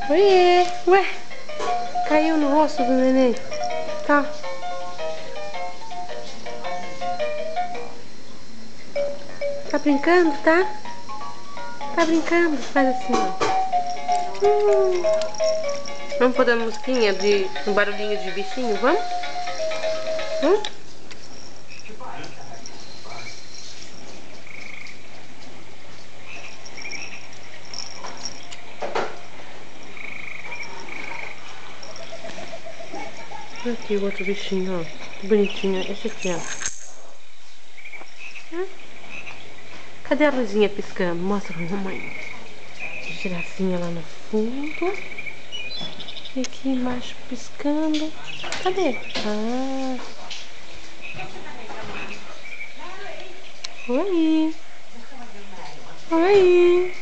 Oiê, ué, caiu no rosto do neném. Tá. Tá brincando, tá? Tá brincando, faz assim, ó. Vamos pôr a musiquinha de um barulhinho de bichinho, vamos? Aqui o outro bichinho, ó. Que bonitinho, esse aqui, ó. Cadê a luzinha piscando? Mostra pra mamãe. Girafinha lá no fundo. E aqui embaixo piscando. Cadê? Ah. Oi. Oi.